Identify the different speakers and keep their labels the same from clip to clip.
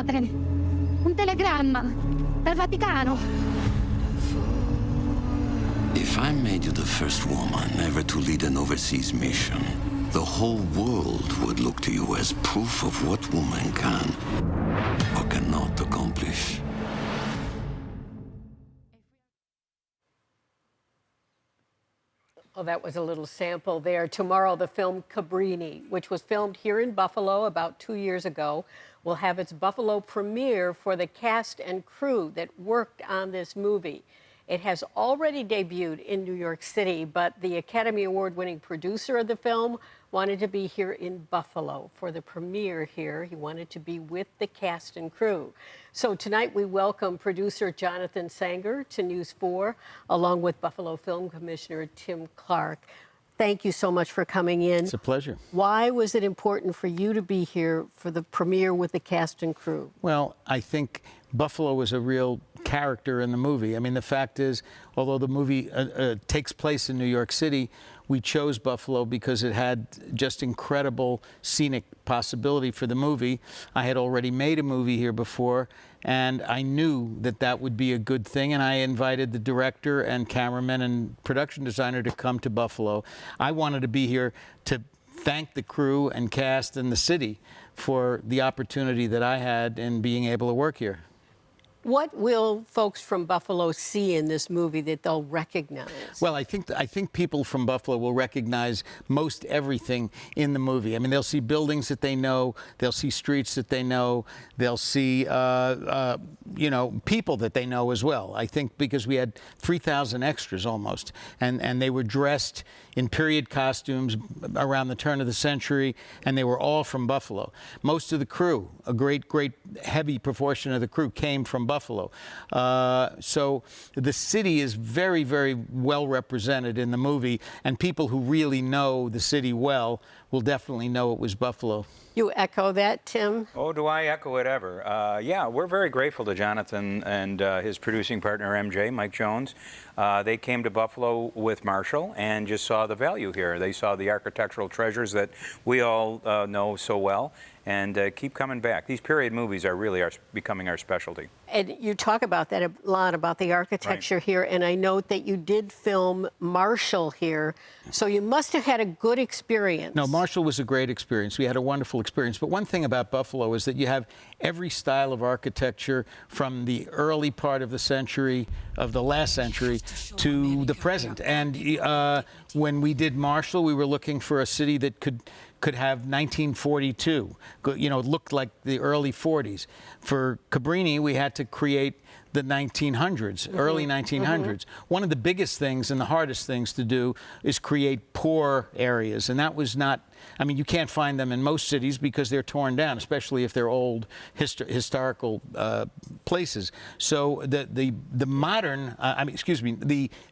Speaker 1: madre. Un telegramma. Dal Vaticano.
Speaker 2: If I made you the first woman ever to lead an overseas mission, the whole world would look to you as proof of what woman can or cannot accomplish.
Speaker 3: Well, that was a little sample there. Tomorrow, the film Cabrini, which was filmed here in Buffalo about 2 years ago, will have its Buffalo premiere for the cast and crew that worked on this movie. It has already debuted in New York City, but the Academy Award-winning producer of the film wanted to be here in Buffalo for the premiere here. He wanted to be with the cast and crew. So tonight we welcome producer Jonathan Sanger to News 4, along with Buffalo Film Commissioner Tim Clark. Thank you so much for coming in.
Speaker 4: It's a pleasure.
Speaker 3: Why was it important for you to be here for the premiere with the cast and crew?
Speaker 4: Well, I think Buffalo was a real character in the movie. I mean, the fact is, although the movie takes place in New York City, we chose Buffalo because it had just incredible scenic possibility for the movie. I had already made a movie here before, and I knew that that would be a good thing, and I invited the director and cameraman and production designer to come to Buffalo. I wanted to be here to thank the crew and cast and the city for the opportunity that I had in being able to work here.
Speaker 3: What will folks from Buffalo see in this movie that they'll recognize?
Speaker 4: Well, I think people from Buffalo will recognize most everything in the movie. I mean, they'll see buildings that they know, they'll see streets that they know, they'll see you know, people that they know as well. I think because we had 3,000 extras almost, and they were dressed in period costumes around the turn of the century, and they were all from Buffalo. Most of the crew, a great heavy proportion of the crew came from Buffalo. So the city is very, very well represented in the movie, and people who really know the city well will definitely know it was Buffalo.
Speaker 3: You echo that, Tim?
Speaker 5: Oh, do I echo it ever? Yeah, we're very grateful to Jonathan and his producing partner, MJ, Mike Jones. They came to Buffalo with Marshall and just saw the value here. They saw the architectural treasures that we all know so well, and keep coming back. These period movies are really becoming our specialty.
Speaker 3: And you talk about that a lot, about the architecture
Speaker 5: Right.
Speaker 3: here, and I note that you did film Marshall here, so you must have had a good experience.
Speaker 4: No, Marshall was a great experience. We had a wonderful experience. But one thing about Buffalo is that you have every style of architecture from the early part of the century, of the last century, to the present. And when we did Marshall, we were looking for a city that could have 1942. You know, it looked like the early 40s. For Cabrini, we had to create the 1900s, early 1900s. One of the biggest things and the hardest things to do is create poor areas, and that was not, I mean, you can't find them in most cities because they're torn down, especially if they're old historical places. So the modern, I mean, excuse me,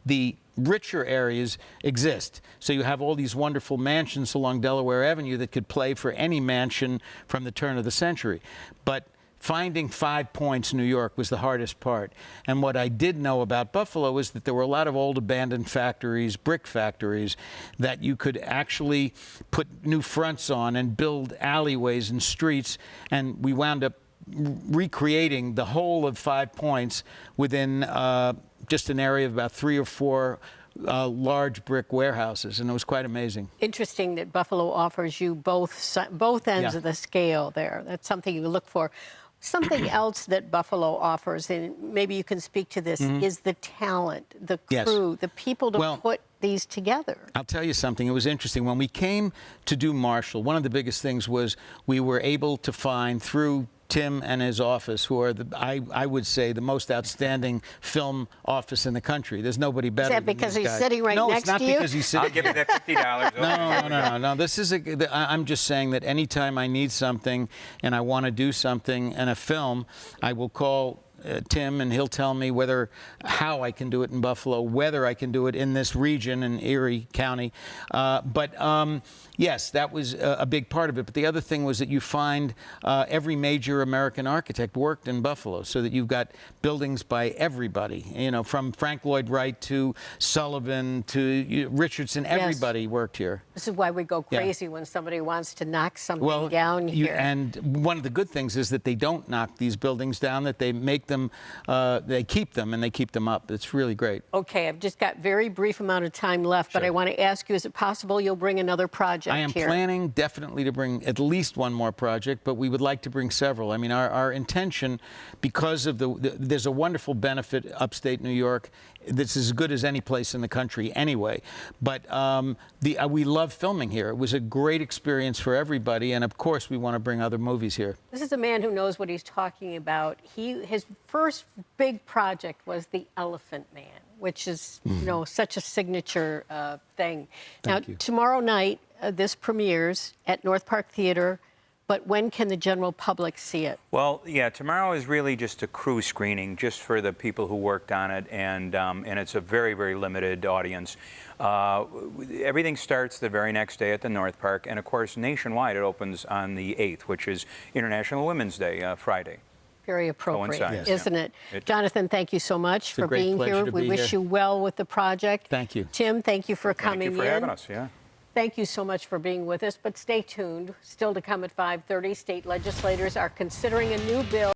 Speaker 4: the richer areas exist. So you have all these wonderful mansions along Delaware Avenue that could play for any mansion from the turn of the century. But finding 5 Points, New York, was the hardest part. And what I did know about Buffalo was that there were a lot of old abandoned factories, brick factories, that you could actually put new fronts on and build alleyways and streets. And we wound up recreating the whole of 5 Points within just an area of about 3 or 4 large brick warehouses, and it was quite amazing.
Speaker 3: Interesting that Buffalo offers you both ends of the scale there. That's something you look for. Something else that Buffalo offers, and maybe you can speak to this, is the talent, the crew, the people to put these together.
Speaker 4: I'll tell you something. It was interesting. When we came to do Marshall, one of the biggest things was we were able to find, through Tim and his office, who are, I would say, the most outstanding film office in the country. There's nobody better than these guys.
Speaker 3: Is that because he's sitting right next to you?
Speaker 4: No, it's not because he's sitting.
Speaker 5: I'll give you that $50.
Speaker 4: No. This is I'm just saying that anytime I need something and I want to do something in a film, I will call Tim, and he'll tell me how I can do it in Buffalo, whether I can do it in this region in Erie County. Yes, that was a big part of it. But the other thing was that you find every major American architect worked in Buffalo, so that you've got buildings by everybody, from Frank Lloyd Wright to Sullivan to Richardson. Everybody worked here.
Speaker 3: This is why we go crazy when somebody wants to knock something down here.
Speaker 4: And one of the good things is that they don't knock these buildings down, that they make them, they keep them, and they keep them up. It's really great.
Speaker 3: Okay, I've just got very brief amount of time left, but I want to ask you, is it possible you'll bring another project
Speaker 4: I am
Speaker 3: here?
Speaker 4: planning definitely to bring at least one more project, but we would like to bring several. I mean, our intention, because of there's a wonderful benefit upstate New York that's as good as any place in the country anyway. But we love filming here. It was a great experience for everybody, and of course we want to bring other movies here.
Speaker 3: This is a man who knows what he's talking about. His first big project was The Elephant Man, which is, such a signature thing.
Speaker 4: Thank
Speaker 3: now,
Speaker 4: you.
Speaker 3: Tomorrow night, this premieres at North Park Theater, but when can the general public see it?
Speaker 5: Well, yeah, tomorrow is really just a crew screening, just for the people who worked on it, and it's a very, very limited audience. Everything starts the very next day at the North Park, and of course, nationwide, it opens on the 8th, which is International Women's Day, Friday.
Speaker 3: Very appropriate,
Speaker 5: Coincides,
Speaker 3: isn't it? Jonathan, thank you so much for being here. We wish you well with the project.
Speaker 4: Thank you.
Speaker 3: Tim, thank you for coming in.
Speaker 5: Thank you for having us, yeah.
Speaker 3: Thank you so much for being with us, but stay tuned. Still to come at 5:30, state legislators are considering a new bill